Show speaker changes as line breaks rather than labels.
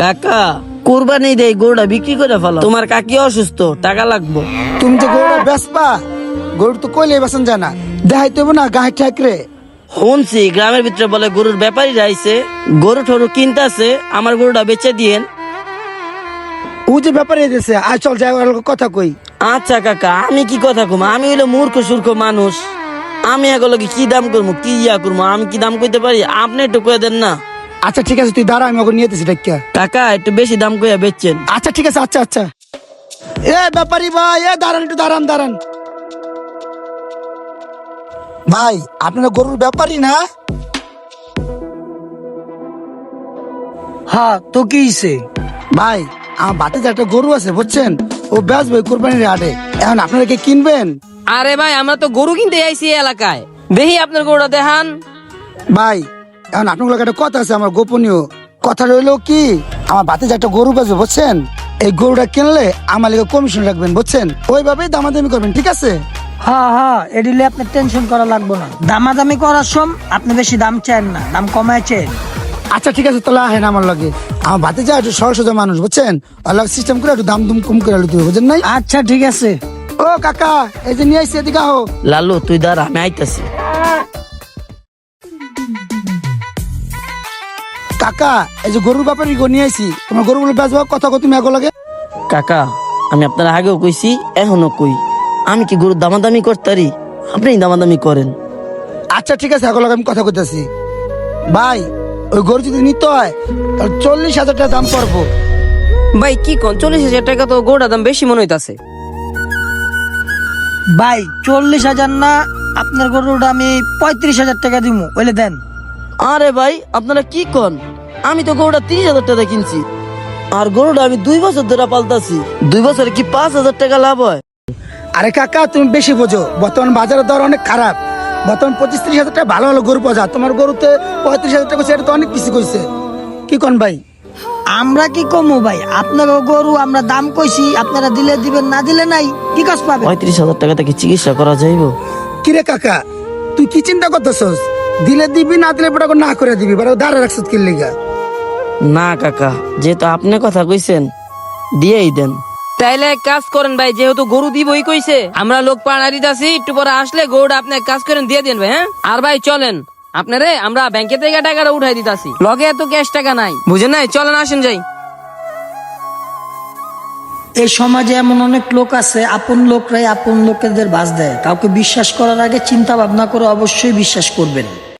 কাকা কোরবানি দেই গরুটা বিক্রি করে ফেলো, তোমার কাকি অসুস্থ, টাকা লাগবো।
তুমি তো গরুটা বেচবা, গরু তো কইলে বেচন যায় না, দেখাই তো না গায়ে ঠেকরে।
শুনছি গ্রামের ভিতরে বলে গরুর ব্যাপারী আইছে, গরু ঠরু কিনতেছে, আমার গরুটা বেচে দিয়েন।
ও যে ব্যাপারে এসেছে, আজ চল যাই ওর কথা কই।
আচ্ছা কাকা, আমি কি কথা কম, আমি হইলো মূর্খ সূর্খ মানুষ, আমি এগুলোকে কি দাম করবো, কি ইয়া করবো, আমি কি দাম কইতে পারি? আপনি একটু কয়ে দেন না।
আচ্ছা ঠিক আছে, তুই দাঁড়া, আমি ওকে নিয়ে যেতেছি ডাক্কা।
কাকা একটু বেশি দাম কইয়া বেচছেন।
আচ্ছা ঠিক আছে, আচ্ছা আচ্ছা। এ ব্যাপারী ভাই, এ দাঁড়ান, একটু দাঁড়ান দাঁড়ান। ভাই আপনারা গরুর ব্যাপারী না?
হ্যাঁ, তো কি হইছে?
ভাই আমার বাড়িতে যে একটা গরু আছে বুঝছেন, ও বেচবে কোরবানির হাটে, এখন আপনারা কি কিনবেন?
আরে ভাই, আমরা তো গরু কিনতে আইছি এই এলাকায়, দেখি আপনার গরুটা দেখান।
ভাই এখন আপনার লোক একটা কথা আছে, আমার গোপনীয় কথা রইলো কি, আমার বাড়িতে যে একটা গরু বেচবে বুঝছেন, এই গরুটা কিনলে আমার লিগে কমিশন রাখবেন বুঝছেন, ওইভাবেই দামাদামি করবেন, ঠিক আছে?
হ্যাঁ হ্যাঁ, এডিলে আপনি টেনশন করা লাগবে না। দামাদামি করার সম আপনি বেশি দাম চান না, দাম কমায় চান।
আচ্ছা ঠিক আছে, তাহলে আহেন আমার লগে, আমার বাড়িতে যা একটু সহজ সোজা মানুষ বুঝছেন, আল্লাহ সিস্টেম করে একটু দাম দুম কম করে আলু দিবে বুঝছেন নাই?
আচ্ছা ঠিক আছে।
ও কাকা, এই যে নিয়ে আসছি, এদিকে আহো।
লালু তুই দাঁড়া, আমি আইতাছি।
কাকা এই যে গরুর ব্যাপারে নিয়ে আইছি, তোমার গরুগুলো বেচবো, কথা কো তুমি আগে লাগে।
কাকা আমি আপনার আগেও কইছি, এখনো কই, আমি কি গরুর দামাদামি করতারি? আপনি দামাদামি করেন।
আচ্ছা ঠিক আছে, আগে লাগে আমি কথা কইতাছি। ভাই ওই গরু যদি নিতে হয় তাহলে 40,000 টাকা দাম পড়বো।
ভাই কি কোন, 40,000 টাকা তো গরুটার দাম বেশি মনে হইতাছে।
ভাই 40,000 না, আপনার গরুটা আমি 35,000 টাকা দিব, বলে দেন।
আরে ভাই আপনারা কি কন, আমি তো গরুটা 30,000 টাকা কিনছি, আর গরুটা আমি 2 বছর ধরে পালতাছি, 2 বছরে কি 5,000 টাকা লাভ হয়?
আরে কাকা তুমি বেশি বোঝো, বর্তমান বাজারের দর অনেক খারাপ, বর্তমান 25-30 হাজার টাকা ভালো ভালো গরু পাওয়া যায়, তোমার গরুতে 35,000 টাকা কইছে, এটা তো অনেক কিছু কইছে, কি কন ভাই?
আমরা কি কমু ভাই, আপনার গরু আমরা দাম কইছি, আপনারা দিলে দিবেন, না দিলে নাই, কি কাজ পাবে?
35,000 টাকাতে কি চিকিৎসা করা যাইব?
কিরে কাকা তুই কি চিন্তা করতেছস, দিলে দিবি, না দিলে পড়া না করে দিবি, বড় দাঁড়া রাখছিস কি লিগা?
না কাকা, যেহেতু আপনি কথা কইছেন দিয়েই দেন।
তাইলে এক কাজ করেন ভাই, যেহেতু গরু দিবই কইছে, আমরা লোক পাড়া দিতাছি, একটু পরে আসলে গরুটা আপনি এক কাজ করেন দিয়ে দেন ভাই। হ্যাঁ, আর ভাই চলেন, আপনারে আমরা ব্যাংকে থেকে টাকাটা উঠাই দিতাছি, লগে এত ক্যাশ টাকা নাই, বুঝেন নাই? চলেন আসেন যাই।
এই সমাজে এমন অনেক লোক আছে, আপন লোকরাই আপন লোকেদের বাস দেয়। কাউকে বিশ্বাস করার আগে চিন্তা ভাবনা করে অবশ্যই বিশ্বাস করবেন।